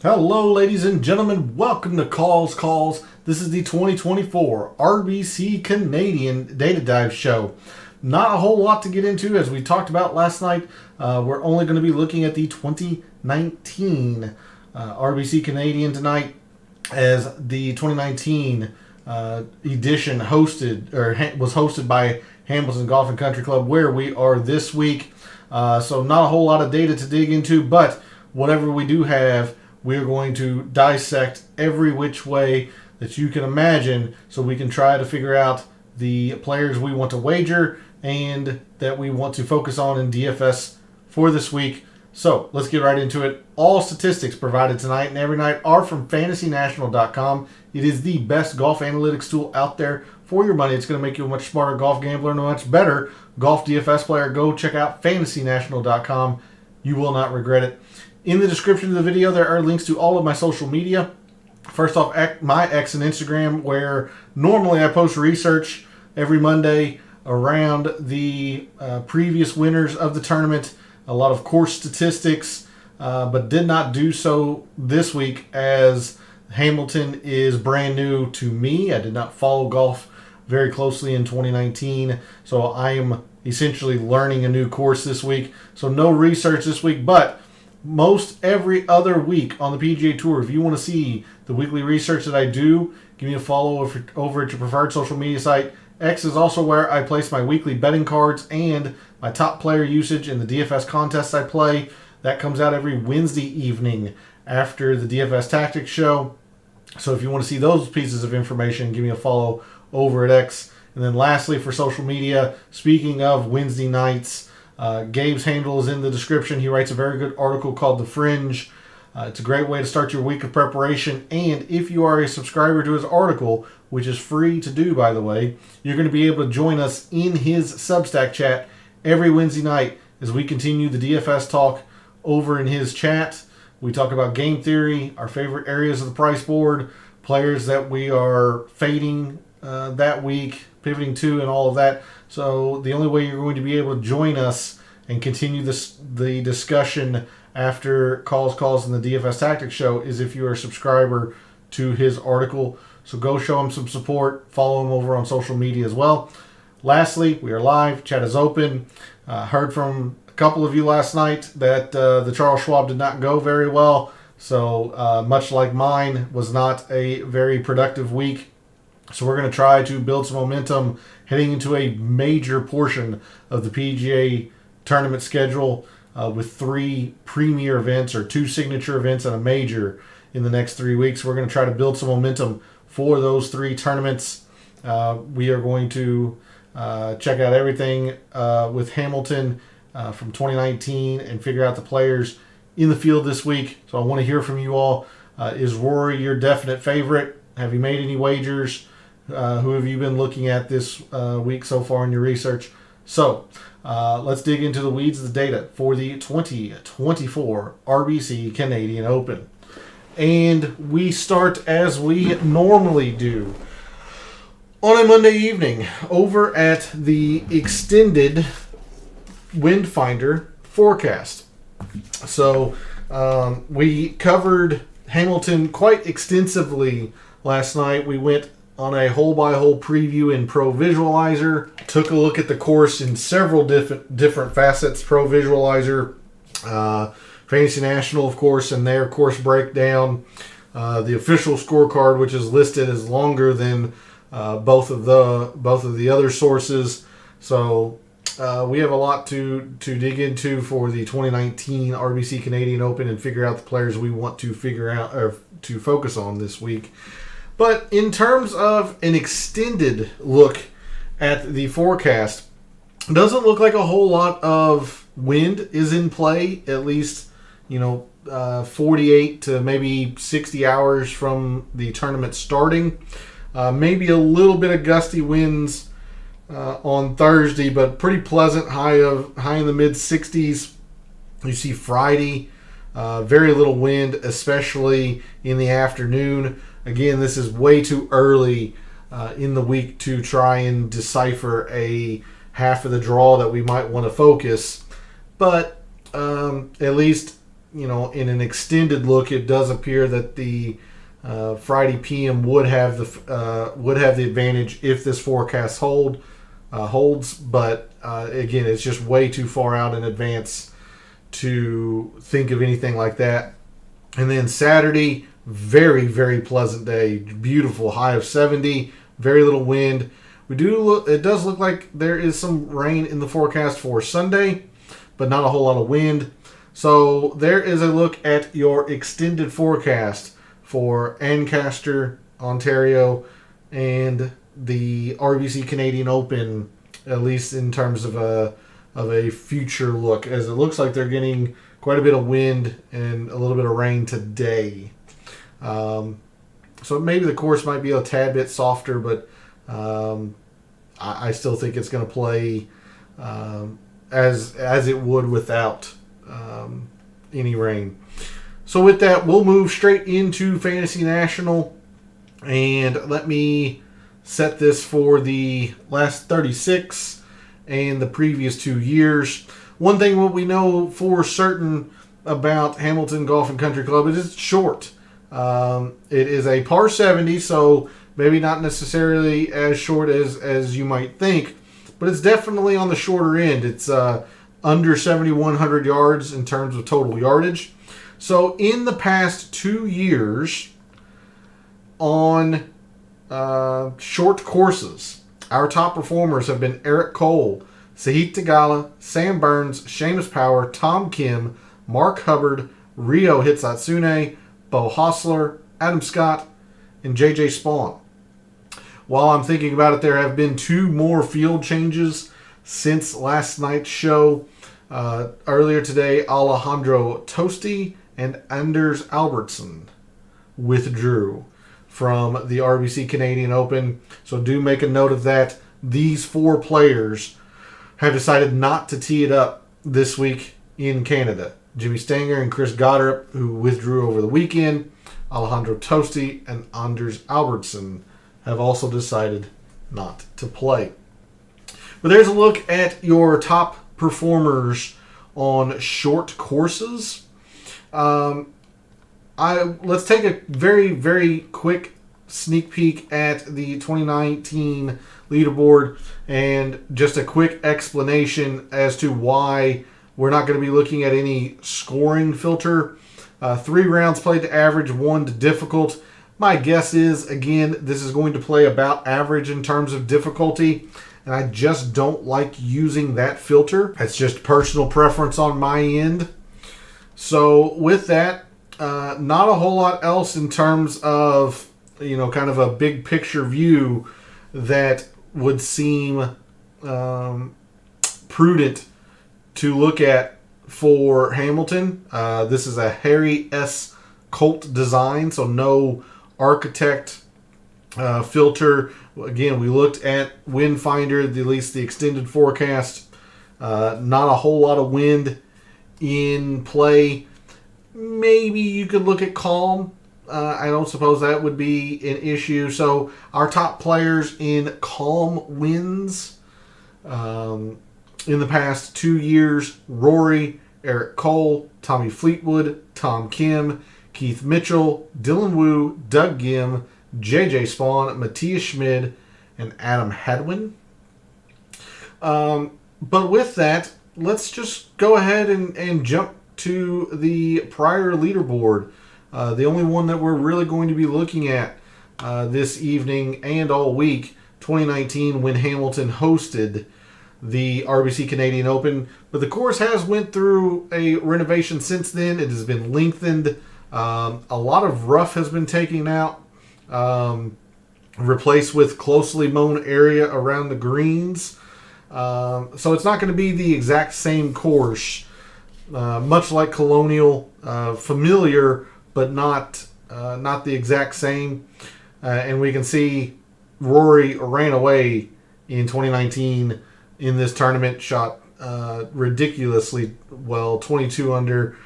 Hello, ladies and gentlemen. Welcome to Calls. This is the 2024 RBC Canadian Data Dive Show. Not a whole lot to get into, as we talked about last night. We're only going to be looking at the 2019 RBC Canadian tonight, as the 2019 edition was hosted by Hamilton Golf and Country Club, where we are this week. So not a whole lot of data to dig into, but whatever we do have, we're going to dissect every which way that you can imagine, so we can try to figure out the players we want to wager and that we want to focus on in DFS for this week. So let's get right into it. All statistics provided tonight and every night are from FantasyNational.com. It is the best golf analytics tool out there for your money. It's going to make you a much smarter golf gambler and a much better golf DFS player. Go check out FantasyNational.com. You will not regret it. In the description of the video, there are links to all of my social media. First off, my X and Instagram, where normally I post research every Monday around the previous winners of the tournament, a lot of course statistics, but did not do so this week as Hamilton is brand new to me. I did not follow golf very closely in 2019, so I am essentially learning a new course this week. So no research this week, but most every other week on the PGA Tour, if you want to see the weekly research that I do, give me a follow over at your preferred social media site. X is also where I place my weekly betting cards and my top player usage in the DFS contests I play. That comes out every Wednesday evening after the DFS Tactics show. So if you want to see those pieces of information, give me a follow over at X. And then lastly, for social media, speaking of Wednesday nights, Gabe's handle is in the description. He writes a very good article called The Fringe. It's a great way to start your week of preparation. And if you are a subscriber to his article, which is free to do, by the way, you're going to be able to join us in his Substack chat every Wednesday night as we continue the DFS talk over in his chat. We talk about game theory, our favorite areas of the price board, players that we are fading that week, pivoting to, and all of that. So the only way you're going to be able to join us and continue the discussion after calls in the DFS Tactics show is if you are a subscriber to his article. So go show him some support. Follow him over on social media as well. Lastly, we are live. Chat is open. Heard from a couple of you last night that the Charles Schwab did not go very well. So much like mine, was not a very productive week. So we're going to try to build some momentum heading into a major portion of the PGA tournament schedule with 3 premier events, or 2 signature events and a major in the next 3 weeks. We're going to try to build some momentum for those 3 tournaments. We are going to check out everything with Hamilton from 2019 and figure out the players in the field this week. So I want to hear from you all. Is Rory your definite favorite? Have you made any wagers? Who have you been looking at this week so far in your research? So let's dig into the weeds of the data for the 2024 RBC Canadian Open. And we start as we normally do on a Monday evening over at the extended wind finder forecast. So we covered Hamilton quite extensively last night. We went on a hole-by-hole preview in Pro Visualizer. Took a look at the course in several different facets. Pro Visualizer, Fantasy National, of course, and their course breakdown. The official scorecard, which is listed as longer than both of the other sources. So we have a lot to dig into for the 2019 RBC Canadian Open and figure out the players we want to figure out or to focus on this week. But in terms of an extended look at the forecast, it doesn't look like a whole lot of wind is in play, at least, 48 to maybe 60 hours from the tournament starting. Maybe a little bit of gusty winds on Thursday, but pretty pleasant, high in the mid-60s. You see Friday, very little wind, especially in the afternoon. Again, this is way too early in the week to try and decipher a half of the draw that we might want to focus. But at least in an extended look, it does appear that the Friday PM would have the advantage if this forecast holds. But again, it's just way too far out in advance to think of anything like that. And then Saturday, very, very pleasant day, beautiful, high of 70, very little wind. It does look like there is some rain in the forecast for Sunday, but not a whole lot of wind. So there is a look at your extended forecast for Ancaster, Ontario, and the RBC Canadian Open, at least in terms of a future look, as it looks like they're getting quite a bit of wind and a little bit of rain today. So maybe the course might be a tad bit softer, but I still think it's going to play as it would without any rain. So with that, we'll move straight into Fantasy National, and let me set this for the last 36 and the previous 2 years. One thing what we know for certain about Hamilton Golf and Country Club is it's short. It is a par 70, so maybe not necessarily as short as you might think, but it's definitely on the shorter end. It's under 7,100 yards in terms of total yardage. So in the past 2 years on short courses, our top performers have been Eric Cole, Sahith Theegala, Sam Burns, Seamus Power, Tom Kim, Mark Hubbard, Ryo Hitsatsune, Bo Hostler, Adam Scott, and JJ Spawn. While I'm thinking about it, there have been 2 more field changes since last night's show. Earlier today, Alejandro Tosti and Anders Albertson withdrew from the RBC Canadian Open. So do make a note of that. These 4 players have decided not to tee it up this week in Canada. Jimmy Stanger and Chris Goddard, who withdrew over the weekend, Alejandro Tosti and Anders Albertson have also decided not to play. But there's a look at your top performers on short courses. Let's take a very, very quick sneak peek at the 2019 leaderboard and just a quick explanation as to why we're not going to be looking at any scoring filter. 3 rounds played to average, 1 to difficult. My guess is, again, this is going to play about average in terms of difficulty, and I just don't like using that filter. It's just personal preference on my end. So with that, not a whole lot else in terms of, kind of a big picture view that would seem prudent to look at for Hamilton. This is a Harry S. Colt design, so no architect filter. Again, we looked at Windfinder, at least the extended forecast. Not a whole lot of wind in play. Maybe you could look at calm. I don't suppose that would be an issue. So our top players in calm winds in the past 2 years: Rory, Eric Cole, Tommy Fleetwood, Tom Kim, Keith Mitchell, Dylan Wu, Doug Gim, JJ Spawn, Matthias Schmid, and Adam Hadwin. But with that, let's just go ahead and jump to the prior leaderboard. The only one that we're really going to be looking at this evening and all week, 2019, when Hamilton hosted the RBC Canadian Open. But the course has went through a renovation since then. It has been lengthened. A lot of rough has been taken out, replaced with closely mown area around the greens. So it's not going to be the exact same course. Much like Colonial, familiar, but not the exact same. And we can see Rory ran away in 2019 in this tournament, shot ridiculously well, 22 under,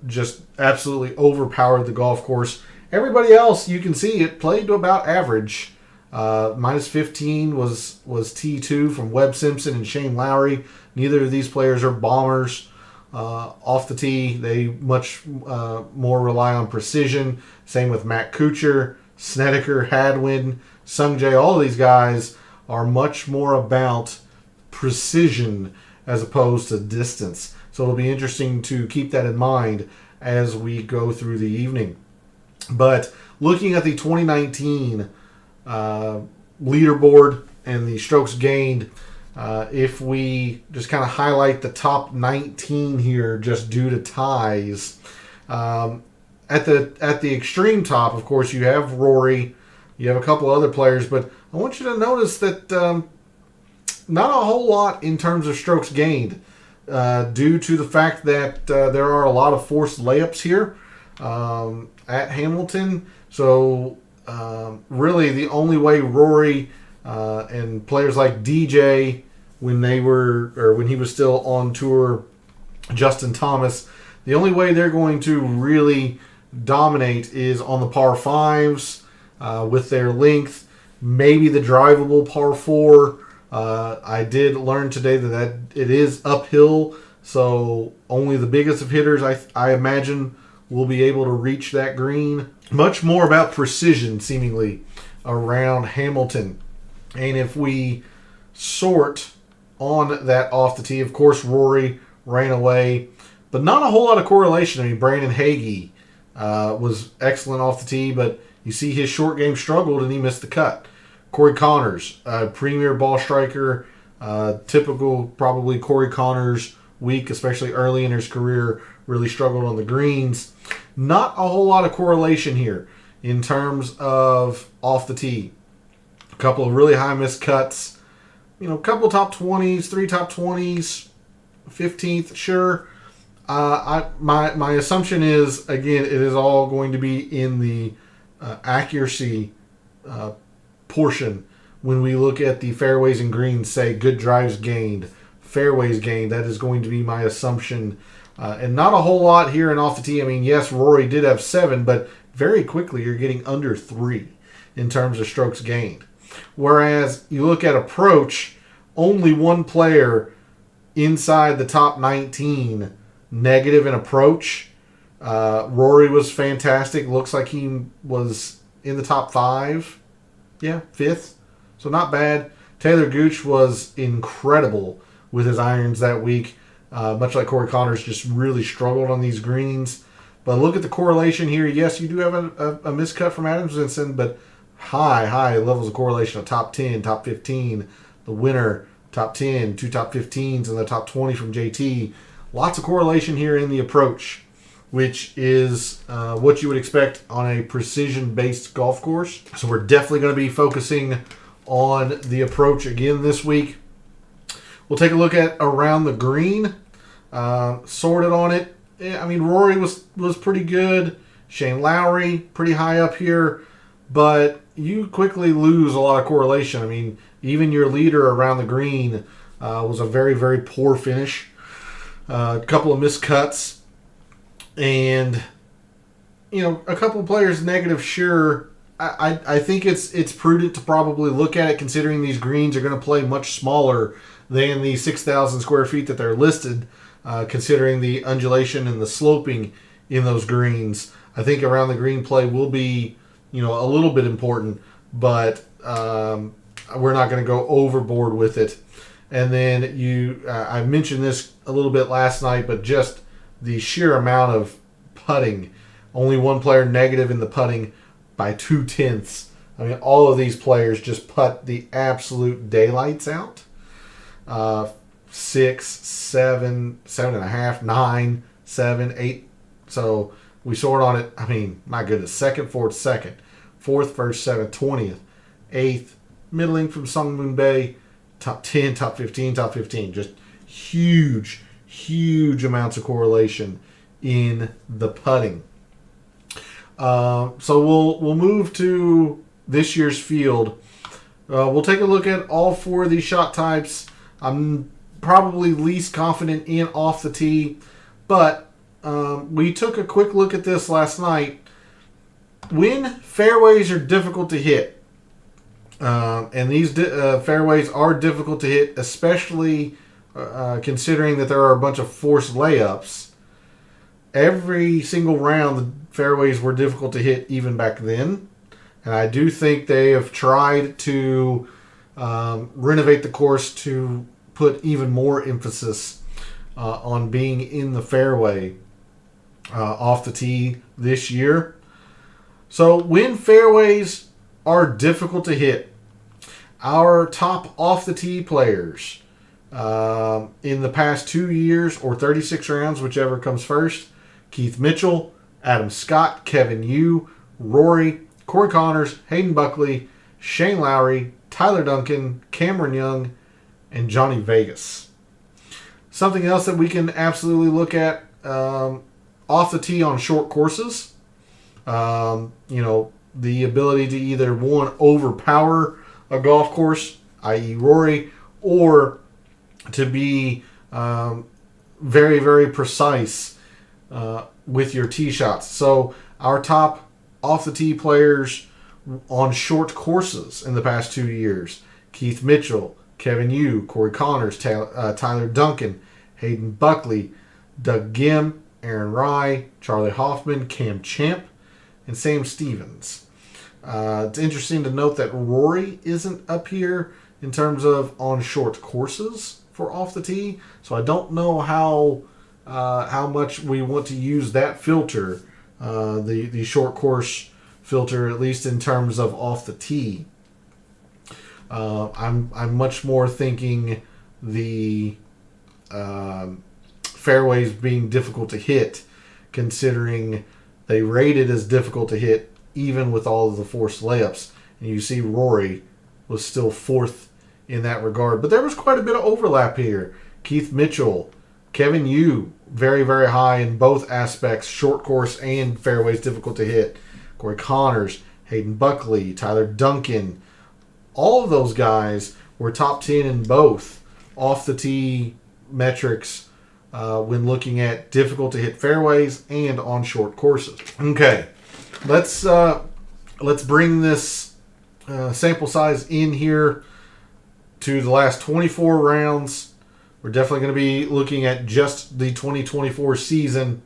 just absolutely overpowered the golf course. Everybody else, you can see it played to about average. Minus 15 was T2 from Webb Simpson and Shane Lowry. Neither of these players are bombers. Off the tee, they much more rely on precision. Same with Matt Kuchar, Snedeker, Hadwin, Sungjae. All of these guys are much more about precision as opposed to distance. So it'll be interesting to keep that in mind as we go through the evening. But looking at the 2019 leaderboard and the strokes gained, if we just kind of highlight the top 19 here just due to ties, at the extreme top, of course, you have Rory, you have a couple other players, but I want you to notice that not a whole lot in terms of strokes gained, due to the fact that there are a lot of forced layups here at Hamilton. So really the only way Rory and players like DJ, when he was still on tour, Justin Thomas, the only way they're going to really dominate is on the par fives with their length, maybe the drivable par four. I did learn today that it is uphill, so only the biggest of hitters, I imagine, will be able to reach that green. Much more about precision, seemingly, around Hamilton. And if we sort on that off the tee, of course, Rory ran away, but not a whole lot of correlation. I mean, Brandon Hagee was excellent off the tee, but you see his short game struggled and he missed the cut. Corey Connors, premier ball striker, typical probably Corey Connors week, especially early in his career, really struggled on the greens. Not a whole lot of correlation here in terms of off the tee. A couple of really high missed cuts, a couple top 20s, 3 top 20s, 15th, sure. My assumption is, again, it is all going to be in the accuracy portion. When we look at the fairways and greens, say good drives gained, fairways gained, that is going to be my assumption. And not a whole lot here in off the tee. I mean, yes, Rory did have 7, but very quickly you're getting under 3 in terms of strokes gained. Whereas you look at approach, only one player inside the top 19 negative in approach. Rory was fantastic. Looks like he was in the top 5. Yeah, 5th. So not bad. Taylor Gooch was incredible with his irons that week. Much like Corey Connors, just really struggled on these greens. But look at the correlation here. Yes, you do have a miscut from Adamson, but high levels of correlation of top 10, top 15. The winner, top 10, 2 top 15s, and the top 20 from JT. Lots of correlation here in the approach, which is what you would expect on a precision-based golf course. So we're definitely going to be focusing on the approach again this week. We'll take a look at around the green, sorted on it. I mean, Rory was pretty good. Shane Lowry, pretty high up here, but you quickly lose a lot of correlation. I mean, even your leader around the green was a very, very poor finish. A couple of miscuts. And, a couple of players negative, sure. I think it's prudent to probably look at it, considering these greens are going to play much smaller than the 6,000 square feet that they're listed, considering the undulation and the sloping in those greens. I think around the green play will be, a little bit important, but we're not going to go overboard with it. And then I mentioned this a little bit last night, but just the sheer amount of putting. Only one player negative in the putting by 2/10. I mean, all of these players just putt the absolute daylights out. 6, 7, 7.5, 9, 7, 8. So we sort on it. I mean, my goodness. 2nd, 4th, 2nd. 4th, 1st, 7th, 20th. 8th. Middling from Sung Moon Bay. Top 10, top 15, top 15. Just huge amounts of correlation in the putting. So we'll move to this year's field. We'll take a look at all 4 of these shot types. I'm probably least confident in off the tee, but we took a quick look at this last night. When fairways are difficult to hit, and these fairways are difficult to hit, especially considering that there are a bunch of forced layups. Every single round, the fairways were difficult to hit even back then. And I do think they have tried to renovate the course to put even more emphasis on being in the fairway off the tee this year. So when fairways are difficult to hit, our top off the tee players in the past 2 years or 36 rounds, whichever comes first: Keith Mitchell, Adam Scott, Kevin Yu, Rory, Corey Connors, Hayden Buckley, Shane Lowry, Tyler Duncan, Cameron Young, and Johnny Vegas. Something else that we can absolutely look at off the tee on short courses. The ability to either, one, overpower a golf course, i.e. Rory, or to be very, very precise with your tee shots. So our top off the tee players on short courses in the past 2 years: Keith Mitchell, Kevin Yu, Corey Connors, Tyler Duncan, Hayden Buckley, Doug Gim, Aaron Rye, Charlie Hoffman, Cam Champ, and Sam Stevens. It's interesting to note that Rory isn't up here in terms of on short courses for off the tee, so I don't know how much we want to use that filter, the short course filter, at least in terms of off the tee. I'm much more thinking the fairways being difficult to hit, considering they rated as difficult to hit even with all of the forced layups. And you see Rory was still fourth in that regard. But there was quite a bit of overlap here. Keith Mitchell, Kevin Yu, very, very high in both aspects, short course and fairways difficult to hit. Corey Connors, Hayden Buckley, Tyler Duncan, all of those guys were top 10 in both off the tee metrics when looking at difficult to hit fairways and on short courses. Okay, let's bring this sample size in here to the last 24 rounds. We're definitely going to be looking at just the 2024 season.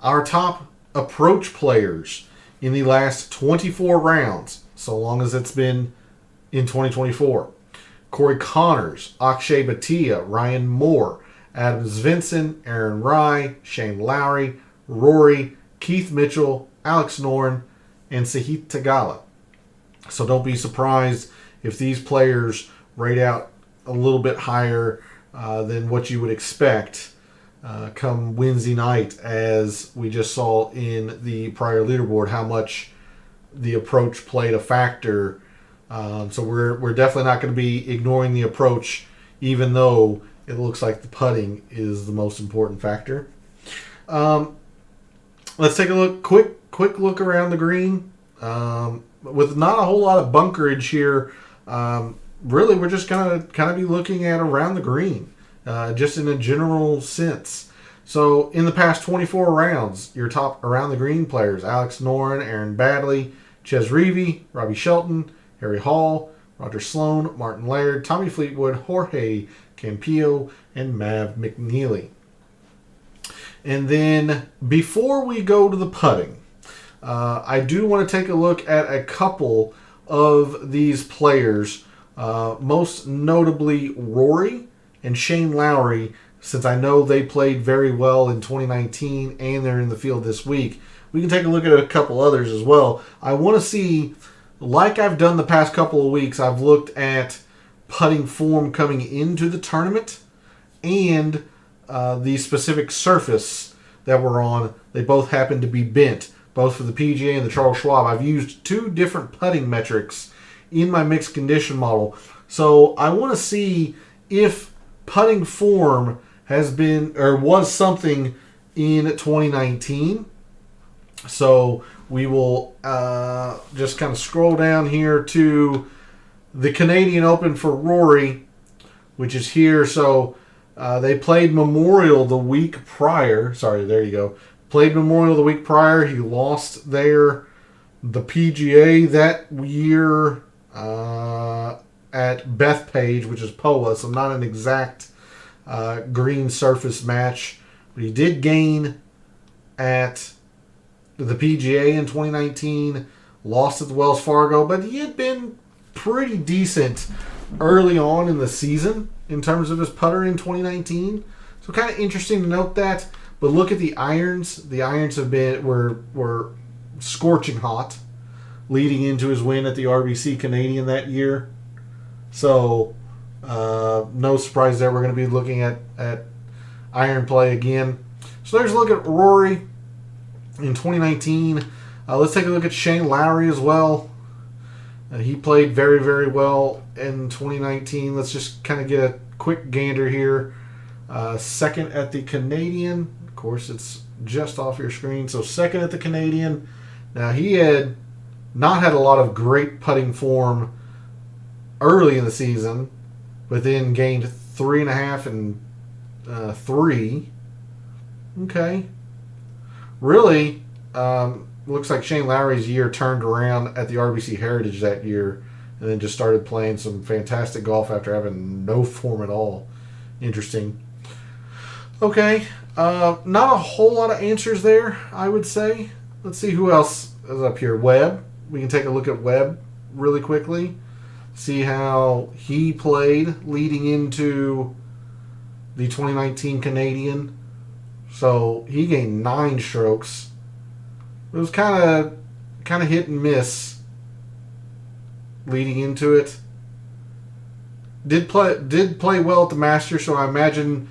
Our top approach players in the last 24 rounds, so long as it's been in 2024: Corey Connors, Akshay Bhatia, Ryan Moore, Adam Svensson, Aaron Rye, Shane Lowry, Rory, Keith Mitchell, Alex Noren, and Sahith Theegala. So don't be surprised if these players rate out a little bit higher than what you would expect come Wednesday night, as we just saw in the prior leaderboard how much the approach played a factor. So we're definitely not going to be ignoring the approach, even though it looks like the putting is the most important factor. Let's take a look, quick look around the green. With not a whole lot of bunkerage here, really we're just going to kind of be looking at around the green, just in a general sense. So in the past 24 rounds, your top around the green players: Alex Noren, Aaron Baddeley, Ches Reavie, Robbie Shelton, Harry Hall, Roger Sloan, Martin Laird, Tommy Fleetwood, Jorge Campillo, and Mav McNeely. And then before we go to the putting, I do want to take a look at a couple of these players, most notably Rory and Shane Lowry, since I know they played very well in 2019 and they're in the field this week. We can take a look at a couple others as well. I want to see, like I've done the past couple of weeks, I've looked at putting form coming into the tournament and the specific surface that we're on. They both happen to be bent, both for the PGA and the Charles Schwab. I've used two different putting metrics in my mixed condition model. So I want to see if putting form has been or was something in 2019. So we will just kind of scroll down here to the Canadian Open for Rory, which is here. So they played Memorial the week prior. Sorry, there you go. Played Memorial the week prior. He lost there. The PGA that year at Bethpage, which is POA, so not an exact green surface match. But he did gain at the PGA in 2019, lost at the Wells Fargo, but he had been pretty decent early on in the season in terms of his putter in 2019. So kind of interesting to note that. But look at the irons. The irons were scorching hot leading into his win at the RBC Canadian that year. So no surprise there. We're going to be looking at iron play again. So there's a look at Rory in 2019. Let's take a look at Shane Lowry as well. He played very, very well in 2019. Let's just kind of get a quick gander here. Second at the Canadian. Of course, it's just off your screen. So second at the Canadian. Now, he had not had a lot of great putting form early in the season, but then gained 3.5 and 3. Okay. Really, looks like Shane Lowry's year turned around at the RBC Heritage that year and then just started playing some fantastic golf after having no form at all. Interesting. Okay. Not a whole lot of answers there, I would say. Let's see who else is up here. Webb. We can take a look at Webb really quickly. See how he played leading into the 2019 Canadian. So he gained 9 strokes. It was kind of hit and miss leading into it. Did play well at the Masters, so I imagine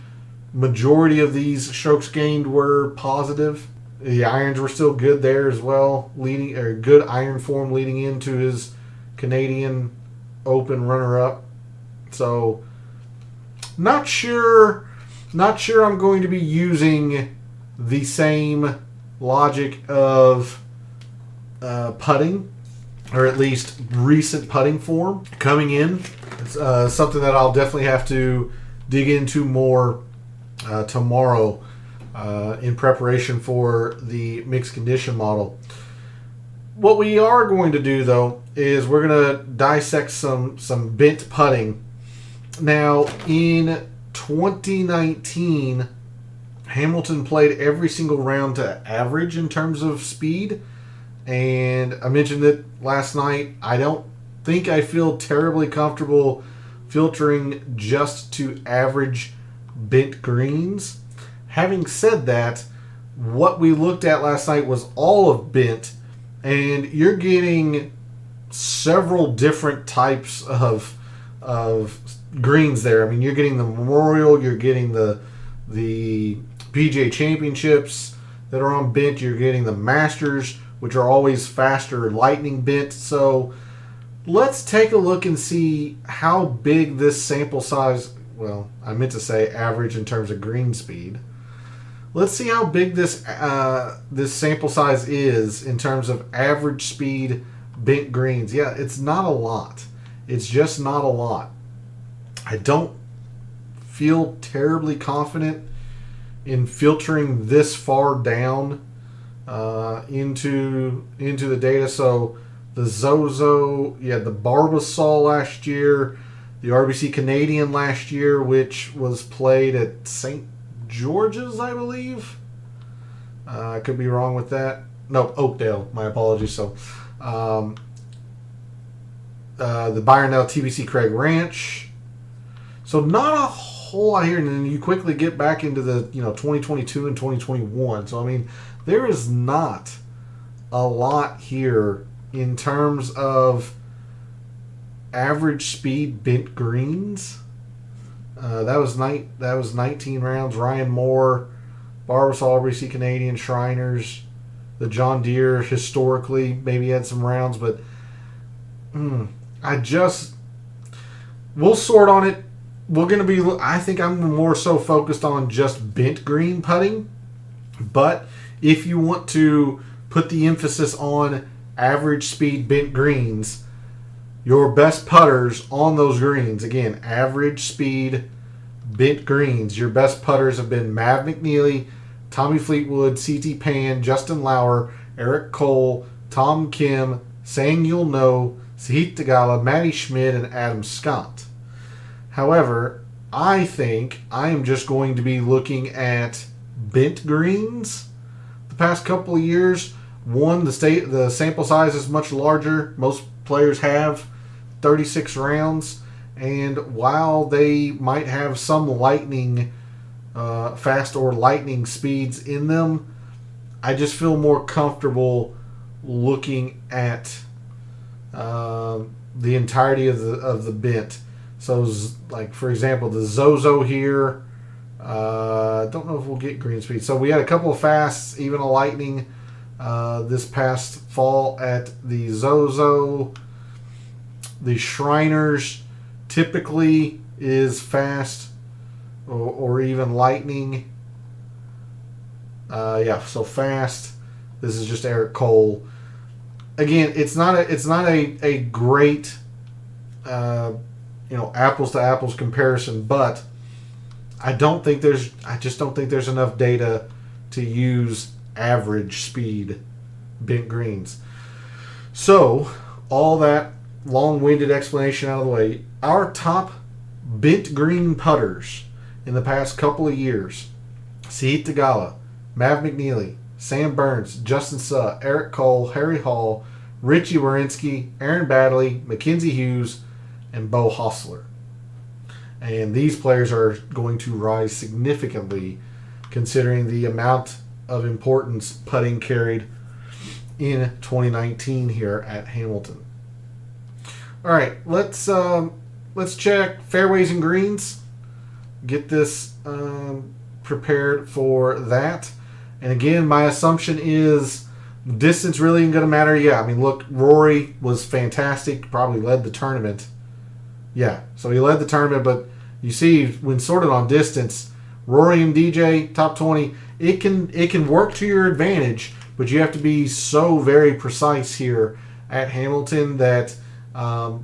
majority of these strokes gained were positive. The irons were still good there as well, good iron form leading into his Canadian Open runner-up. So not sure I'm going to be using the same logic of putting, or at least recent putting form coming in. It's something that I'll definitely have to dig into more tomorrow in preparation for the mixed condition model. What we are going to do, though, is we're going to dissect some bent putting. Now, in 2019, Hamilton played every single round to average in terms of speed. And I mentioned it last night. I don't think I feel terribly comfortable filtering just to average bent greens. Having said that, what we looked at last night was all of bent, and you're getting several different types of greens there. I mean, you're getting the Memorial, you're getting the PGA Championships that are on bent, you're getting the Masters, which are always faster lightning bent. So let's take a look and see how big this sample size, well, I meant to say average in terms of green speed. Let's see how big this sample size is in terms of average speed bent greens. Yeah, it's not a lot. It's just not a lot. I don't feel terribly confident in filtering this far down into the data. So the Zozo, the Barbasol last year, the RBC Canadian last year, which was played at St. George's, I believe. I could be wrong with that. No, Oakdale. My apologies. So the Byronell TBC Craig Ranch. So not a whole lot here, and then you quickly get back into the 2022 and 2021. So I mean, there is not a lot here in terms of average speed bent greens. That was 19 rounds. Ryan Moore, Barbasol, RBC Canadian, Shriners, the John Deere historically maybe had some rounds, but we'll sort on it. I think I'm more so focused on just bent green putting, but if you want to put the emphasis on average speed bent greens, your best putters on those greens, again, average speed bent greens, your best putters have been Mav McNeely, Tommy Fleetwood, C.T. Pan, Justin Lauer, Eric Cole, Tom Kim, Sang Yul No, Sahith Theegala, Matty Schmidt, and Adam Scott. However, I think I am just going to be looking at bent greens the past couple of years. One, the sample size is much larger. Most players have 36 rounds. And while they might have some lightning, fast or lightning speeds in them, I just feel more comfortable looking at the entirety of the bent. So, like for example, the Zozo here. I don't know if we'll get green speed. So we had a couple of fasts, even a lightning, this past fall at the Zozo. The Shriners typically is fast or even lightning. So fast. This is just Eric Cole. Again, it's not a great apples to apples comparison, but I just don't think there's enough data to use average speed bent greens. So all that long-winded explanation out of the way, our top bent green putters in the past couple of years: Sahith Theegala, Mav McNeely, Sam Burns, Justin Suh, Eric Cole, Harry Hall, Richie Warinsky, Aaron Baddeley, Mackenzie Hughes, and Bo Hostler. And these players are going to rise significantly considering the amount of importance putting carried in 2019 here at Hamilton. All right, let's check fairways and greens. Get this prepared for that. And again, my assumption is distance really isn't going to matter. Yeah, I mean, look, Rory was fantastic. Probably led the tournament. Yeah, so he led the tournament, but you see, when sorted on distance, Rory and DJ, top 20, it can work to your advantage, but you have to be so very precise here at Hamilton that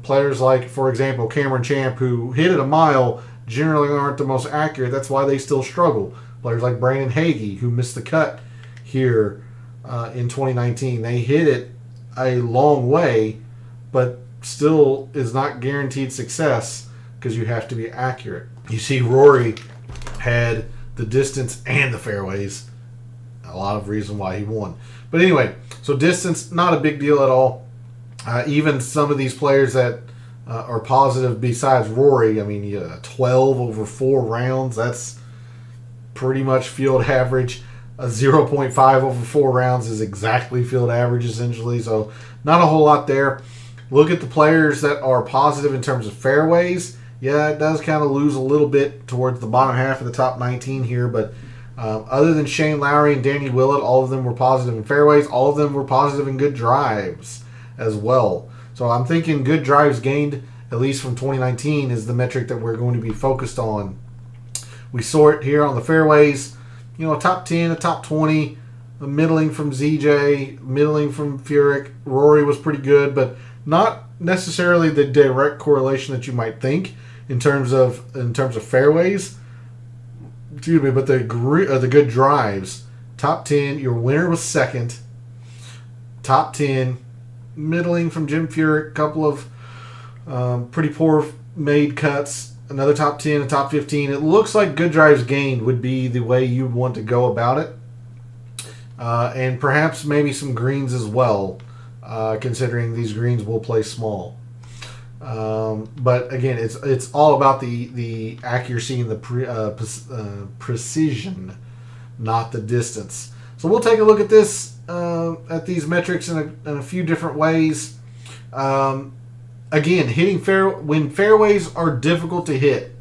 players like, for example, Cameron Champ, who hit it a mile, generally aren't the most accurate. That's why they still struggle. Players like Brandon Hagee, who missed the cut here in 2019, they hit it a long way, but still is not guaranteed success because you have to be accurate. You see Rory had the distance and the fairways. A lot of reason why he won. But anyway, so distance, not a big deal at all. Even some of these players that are positive besides Rory, I mean, 12 over 4 rounds, that's pretty much field average. A 0.5 over 4 rounds is exactly field average, essentially. So not a whole lot there. Look at the players that are positive in terms of fairways. Yeah, it does kind of lose a little bit towards the bottom half of the top 19 here, but other than Shane Lowry and Danny Willett, all of them were positive in fairways. All of them were positive in good drives as well. So I'm thinking good drives gained, at least from 2019, is the metric that we're going to be focused on. We sort here on the fairways, a top 10, a top 20, a middling from ZJ, middling from Furyk. Rory was pretty good, but not necessarily the direct correlation that you might think in terms of fairways. Excuse me, but the good drives. Top 10, your winner was second. Top 10, middling from Jim Furyk, a couple of pretty poor made cuts. Another top 10, a top 15. It looks like good drives gained would be the way you'd want to go about it. And perhaps maybe some greens as well, considering these greens will play small. But again, it's all about the accuracy and the precision, not the distance. So we'll take a look at this, at these metrics in a few different ways. Again, when fairways are difficult to hit,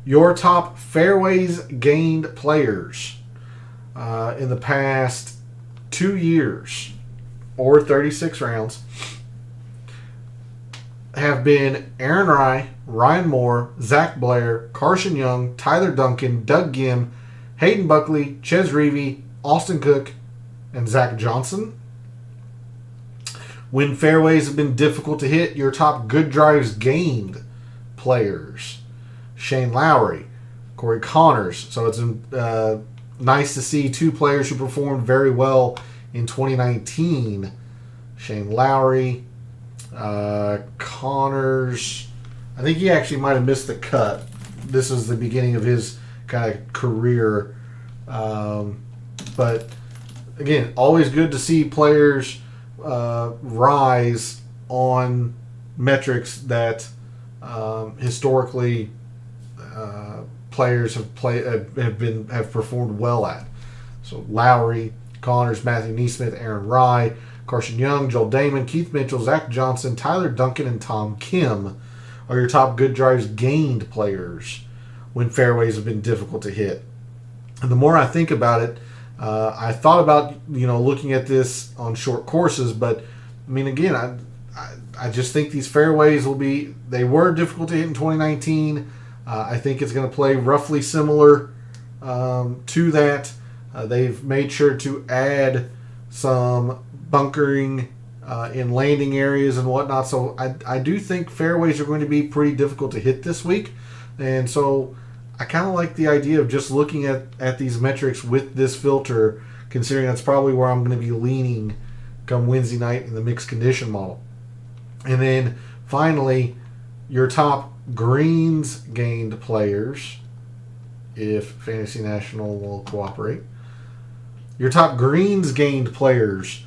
your top fairways gained players in the past 2 years or 36 rounds have been Aaron Rai, Ryan Moore, Zach Blair, Carson Young, Tyler Duncan, Doug Gim, Hayden Buckley, Ches Reavie, Austin Cook, and Zach Johnson. When fairways have been difficult to hit, your top good drives gained players: Shane Lowry, Corey Connors. So it's nice to see 2 players who performed very well in 2019. Shane Lowry, Connors. I think he actually might have missed the cut, this was the beginning of his kind of career. But again, always good to see players rise on metrics that historically players have performed well at. So Lowry, Connors, Matthew Neesmith, Aaron Rye, Carson Young, Joel Damon, Keith Mitchell, Zach Johnson, Tyler Duncan, and Tom Kim are your top good drives gained players when fairways have been difficult to hit. And the more I think about it, I thought about looking at this on short courses, but I mean, again, I just think these fairways they were difficult to hit in 2019. I think it's going to play roughly similar to that. They've made sure to add some bunkering in landing areas and whatnot. So I do think fairways are going to be pretty difficult to hit this week. And so I kind of like the idea of just looking at these metrics with this filter, considering that's probably where I'm going to be leaning come Wednesday night in the mixed condition model. And then finally, your top greens gained players, if Fantasy National will cooperate. Your top greens gained players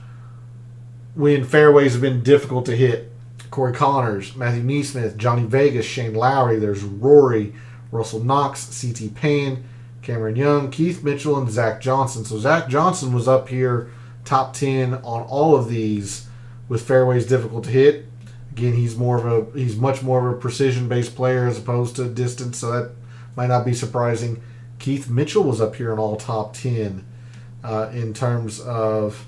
when fairways have been difficult to hit. Corey Connors, Matthew Neesmith, Johnny Vegas, Shane Lowry, there's Rory, Russell Knox, C.T. Pan, Cameron Young, Keith Mitchell, and Zach Johnson. So Zach Johnson was up here top 10 on all of these with fairways difficult to hit. Again, he's much more of a precision-based player as opposed to distance, so that might not be surprising. Keith Mitchell was up here in all top 10 in terms of,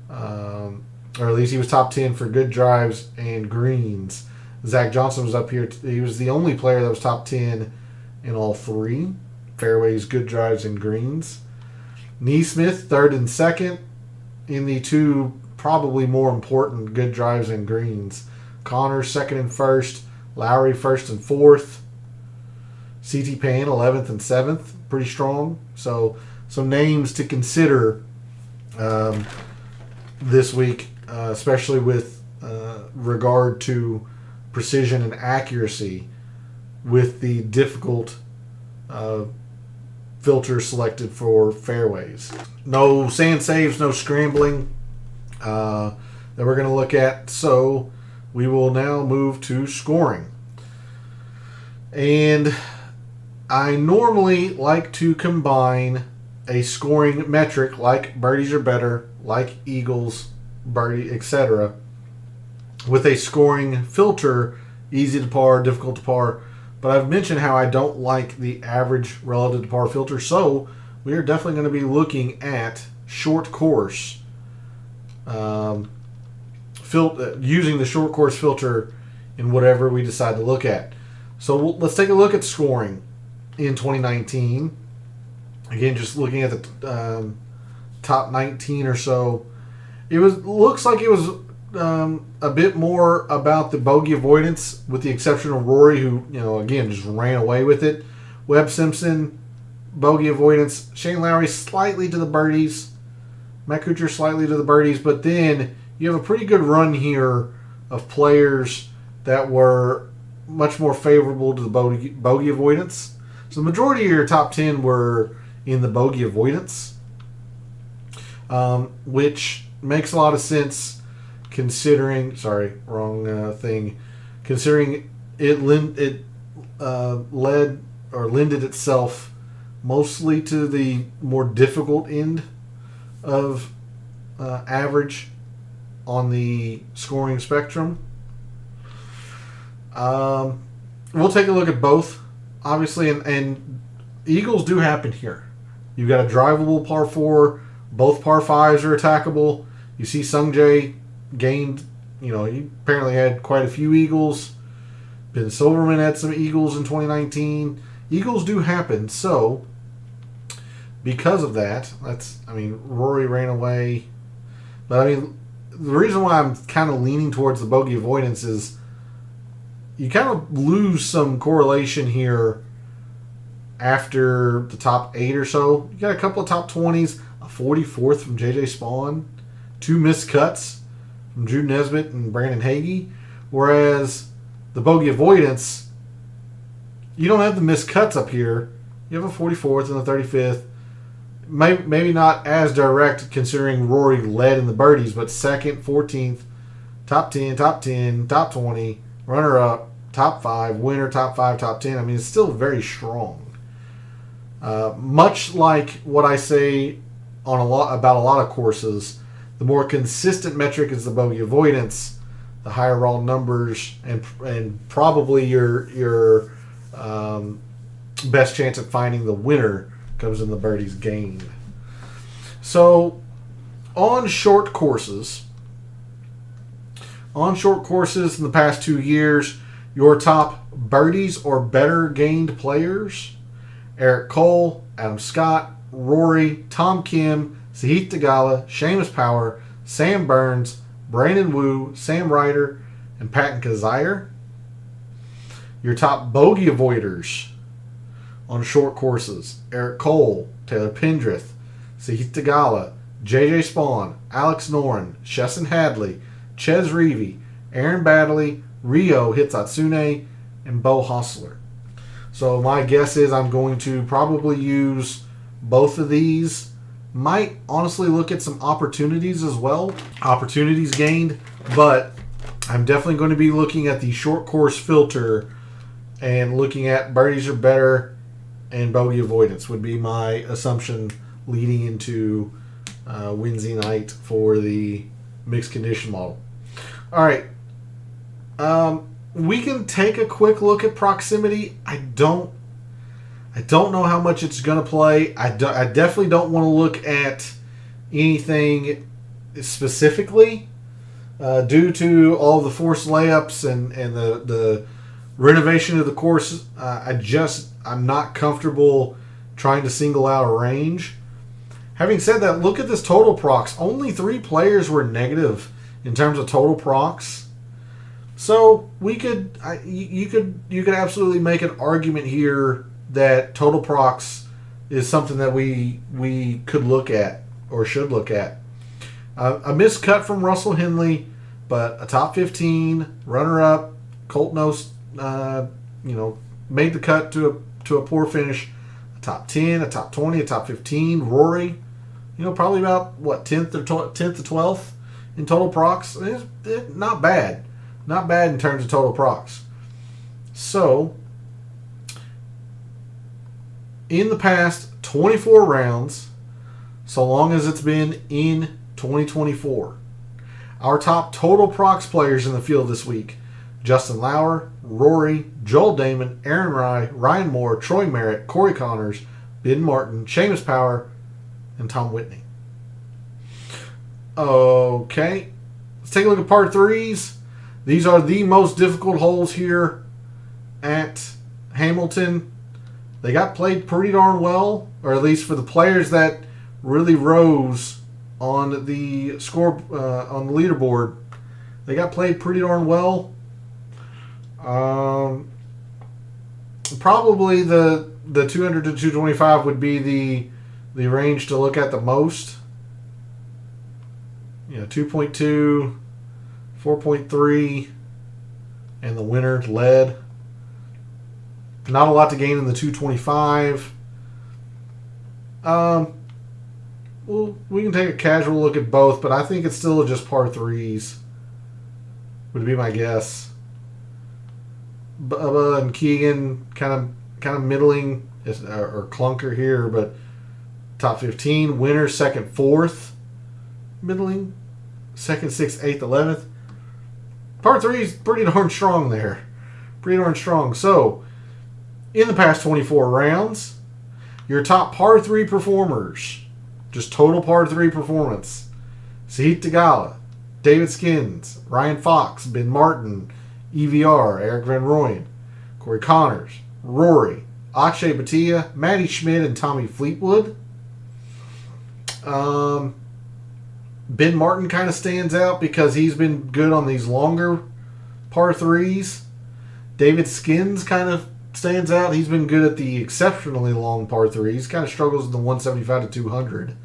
or at least he was top 10 for good drives and greens. Zach Johnson was up here. He was the only player that was top 10 in all three, fairways, good drives, and greens. Neesmith, third and second in the two probably more important good drives and greens. Connors, second and first. Lowry, first and fourth. C.T. Pan, 11th and 7th. Pretty strong. So some names to consider this week, especially with regard to precision and accuracy with the difficult filter selected for fairways. No sand saves, no scrambling that we're going to look at. So we will now move to scoring. And I normally like to combine a scoring metric like birdies are better, like eagles, birdie, etc., with a scoring filter, easy to par, difficult to par. But I've mentioned how I don't like the average relative to par filter, so we are definitely going to be looking at short course, using the short course filter in whatever we decide to look at. So let's take a look at scoring in 2019. Again, just looking at the top 19 or so, looks like it was a bit more about the bogey avoidance, with the exception of Rory, who again just ran away with it. Webb Simpson, bogey avoidance. Shane Lowry slightly to the birdies. Matt Kuchar slightly to the birdies, but then you have a pretty good run here of players that were much more favorable to the bogey avoidance. So the majority of your top 10 were in the bogey avoidance, which makes a lot of sense considering, considering it lended itself mostly to the more difficult end of average on the scoring spectrum. We'll take a look at both, obviously, and eagles do happen here. You've got a drivable par 4, both par 5s are attackable. You see Sungjae gained, he apparently had quite a few eagles. Ben Silverman had some eagles in 2019. Eagles do happen, so because of that, Rory ran away. But the reason why I'm kind of leaning towards the bogey avoidance is you kind of lose some correlation here after the top 8 or so. You got a couple of top 20s, a 44th from J.J. Spawn, 2 missed cuts from Drew Nesbitt and Brandon Hagee, whereas the bogey avoidance, you don't have the missed cuts up here. You have a 44th and a 35th. Maybe not as direct considering Rory led in the birdies, but second, 14th, top 10, top 20, runner-up, top 5, winner, top 5, top 10. I mean, it's still very strong. Much like what I say about a lot of courses, the more consistent metric is the bogey avoidance, the higher raw numbers, and probably your best chance at finding the winner comes in the birdies gained. So, on short courses in the past 2 years, your top birdies or better gained players: Eric Cole, Adam Scott, Rory, Tom Kim, Sahith Theegala, Seamus Power, Sam Burns, Brandon Wu, Sam Ryder, and Patton Kizzire. Your top bogey avoiders on short courses: Eric Cole, Taylor Pendrith, Sahith Theegala, JJ Spawn, Alex Noren, Chesson Hadley, Ches Reavie, Aaron Baddeley, Ryo Hitsatsune, and Bo Hostler. So my guess is I'm going to probably use both of these. Might honestly look at some opportunities as well. Opportunities gained, but I'm definitely going to be looking at the short course filter and looking at birdies are better and bogey avoidance would be my assumption leading into Wednesday night for the mixed condition model. All right. We can take a quick look at proximity. I don't know how much it's going to play. I definitely don't want to look at anything specifically due to all the forced layups and the renovation of the course. I'm not comfortable trying to single out a range. Having said that, look at this total procs. Only 3 players were negative in terms of total procs. So you could absolutely make an argument here that total procs is something that we could look at or should look at. A missed cut from Russell Henley, but a top 15 runner-up. Colt Knost, made the cut to a poor finish. A top 10, a top 20, a top 15. Rory, probably about 10th to 12th in total procs. It's not bad. Not bad in terms of total procs. So, in the past 24 rounds, so long as it's been in 2024, our top total procs players in the field this week: Justin Lauer, Rory, Joel Damon, Aaron Rai, Ryan Moore, Troy Merritt, Corey Connors, Ben Martin, Seamus Power, and Tom Whitney. Okay, let's take a look at par 3s. These are the most difficult holes here at Hamilton. They got played pretty darn well, or at least for the players that really rose on the score on the leaderboard. They got played pretty darn well. Probably the 200 to 225 would be the range to look at the most. 2.2. 4.3, and the winner led. Not a lot to gain in the 225. Well, we can take a casual look at both, but I think it's still just par 3s. Would be my guess. Bubba and Keegan kind of middling or clunker here, but top 15. Winner second, 4th, middling. Second, 6th, 8th, 11th. Par 3 is pretty darn strong there. Pretty darn strong. So, in the past 24 rounds, your top par 3 performers, just total par 3 performance: Sahith Theegala, David Skins, Ryan Fox, Ben Martin, EVR, Eric Van Rooyen, Corey Connors, Rory, Akshay Bhatia, Matty Schmidt, and Tommy Fleetwood. Ben Martin kind of stands out because he's been good on these longer par 3s. David Skins kind of stands out. He's been good at the exceptionally long par 3s. Kind of struggles in the 175 to 200.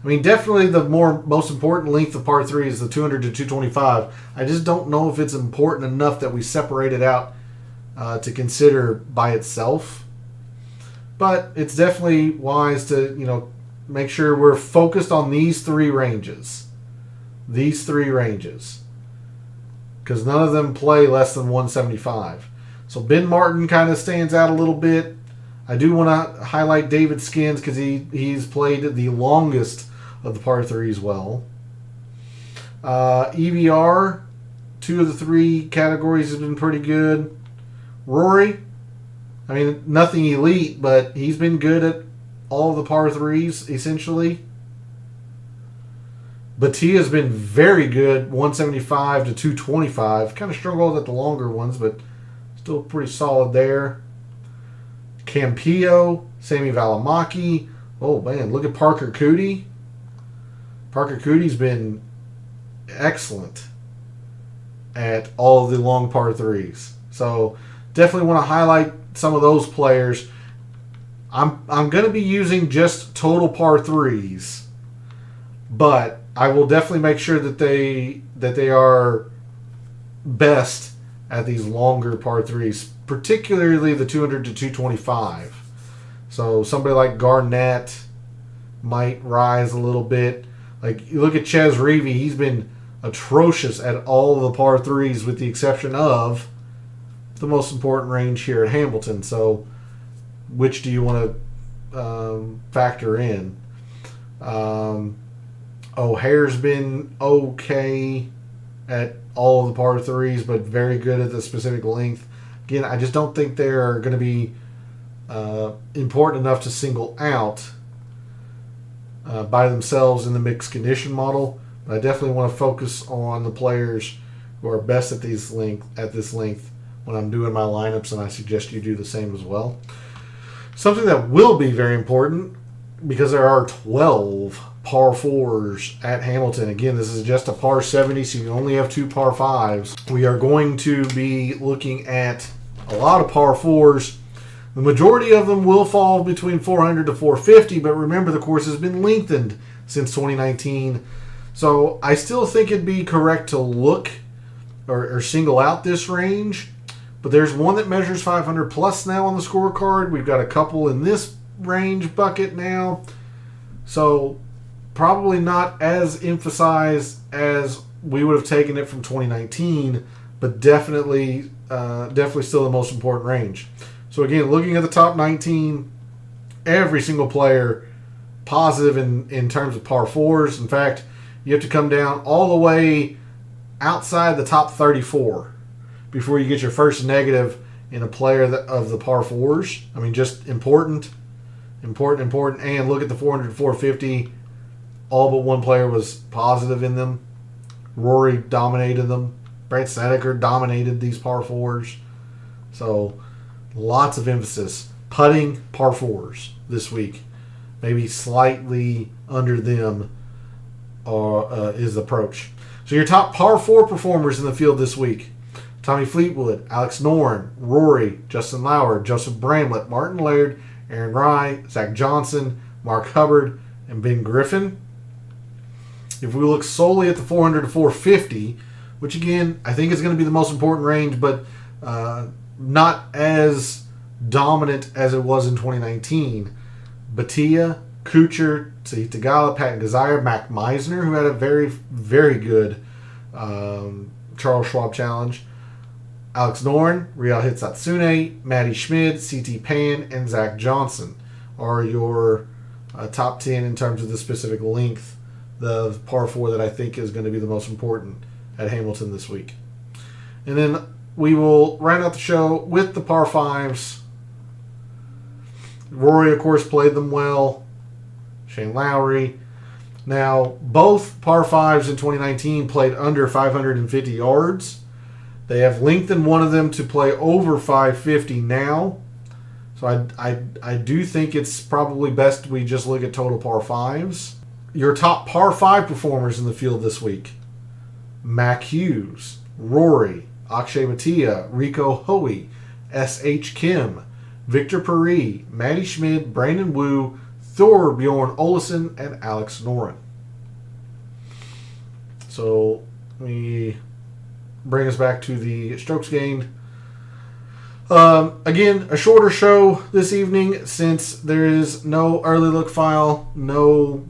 I mean, definitely the most important length of par 3 is the 200 to 225. I just don't know if it's important enough that we separate it out to consider by itself. But it's definitely wise to, make sure we're focused on these three ranges. These three ranges. Because none of them play less than 175. So Ben Martin kind of stands out a little bit. I do want to highlight David Skins because he's played the longest of the par 3s well. EVR, 2 of the 3 categories has been pretty good. Rory, I mean, nothing elite, but he's been good at all of the par 3s, essentially. Batia's been very good, 175 to 225. Kind of struggled at the longer ones, but still pretty solid there. Campillo, Sami Valimaki. Oh, man, look at Parker Cootie. Parker Cootie's been excellent at all of the long par 3s. So definitely want to highlight some of those players. I'm going to be using just total par 3s, but I will definitely make sure that they are best at these longer par 3s, particularly the 200 to 225. So somebody like Garnett might rise a little bit. Like, you look at Ches Reavie, he's been atrocious at all of the par 3s with the exception of the most important range here at Hamilton. So which do you want to factor in? O'Hare's been okay at all of the par 3s, but very good at the specific length. Again, I just don't think they're going to be important enough to single out by themselves in the mixed condition model. But I definitely want to focus on the players who are best at this length when I'm doing my lineups, and I suggest you do the same as well. Something that will be very important, because there are 12 par 4s at Hamilton. Again, this is just a par 70, so you only have 2 par 5s. We are going to be looking at a lot of par 4s. The majority of them will fall between 400 to 450, but remember, the course has been lengthened since 2019. So I still think it'd be correct to look or single out this range. But there's one that measures 500 plus now on the scorecard. We've got a couple in this range bucket now. So probably not as emphasized as we would have taken it from 2019, but definitely still the most important range. So again, looking at the top 19, every single player positive in terms of par 4s. In fact, you have to come down all the way outside the top 34 before you get your first negative in a player of the par 4s. I mean, just important. And look at the 400 450. All but one player was positive in them. Rory dominated them. Brad Snedeker dominated these par 4s. So lots of emphasis. Putting par 4s this week. Maybe slightly under them is the approach. So your top par 4 performers in the field this week: Tommy Fleetwood, Alex Noren, Rory, Justin Lauer, Joseph Bramlett, Martin Laird, Aaron Rai, Zach Johnson, Mark Hubbard, and Ben Griffin. If we look solely at the 400 to 450, which again, I think is going to be the most important range, but not as dominant as it was in 2019. Batia, Kuchar, Sahith Theegala, Patton Kizzire, Mac Meisner, who had a very, very good Charles Schwab Challenge. Alex Noren, Real Hitsatsune, Matty Schmid, C.T. Pan, and Zach Johnson are your top 10 in terms of the specific length, the par 4 that I think is going to be the most important at Hamilton this week. And then we will round out the show with the par 5s. Rory, of course, played them well. Shane Lowry. Now, both par 5s in 2019 played under 550 yards. They have lengthened one of them to play over 550 now. So I do think it's probably best we just look at total par 5s. Your top par 5 performers in the field this week: Mac Hughes, Rory, Akshay Bhatia, Rico Hoey, S.H. Kim, Victor Paris, Matty Schmid, Brandon Wu, Thor Bjorn Olesen, and Alex Noren. So we bring us back to the strokes gained. Again, a shorter show this evening since there is no early look file, no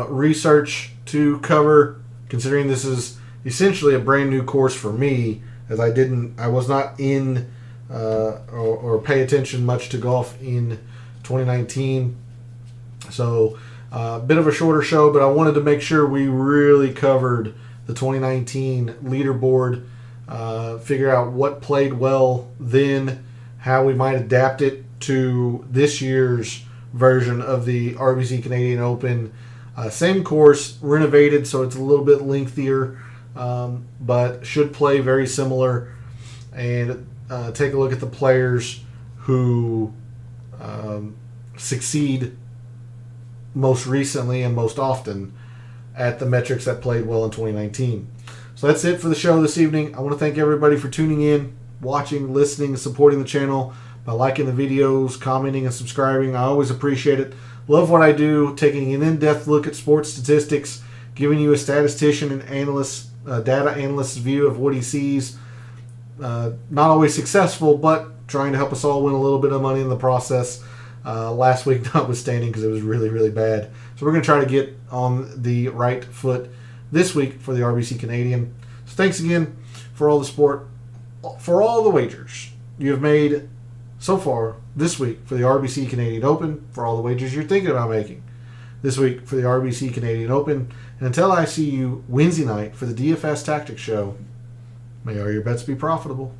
research to cover, considering this is essentially a brand new course for me, as I was not in or pay attention much to golf in 2019. So a bit of a shorter show, but I wanted to make sure we really covered the 2019 leaderboard, figure out what played well then, how we might adapt it to this year's version of the RBC Canadian Open. Same course, renovated, so it's a little bit lengthier, but should play very similar. And take a look at the players who succeed most recently and most often at the metrics that played well in 2019. So that's it for the show this evening. I want to thank everybody for tuning in, watching, listening, and supporting the channel by liking the videos, commenting, and subscribing. I always appreciate it. Love what I do, taking an in-depth look at sports statistics, giving you a statistician and analyst, data analyst's view of what he sees. Not always successful, but trying to help us all win a little bit of money in the process. Last week notwithstanding, because it was really, really bad. So we're going to try to get on the right foot this week for the RBC Canadian. So thanks again for all the support, for all the wagers you have made so far this week for the RBC Canadian Open, for all the wagers you're thinking about making this week for the RBC Canadian Open. And until I see you Wednesday night for the DFS Tactics show, may all your bets be profitable.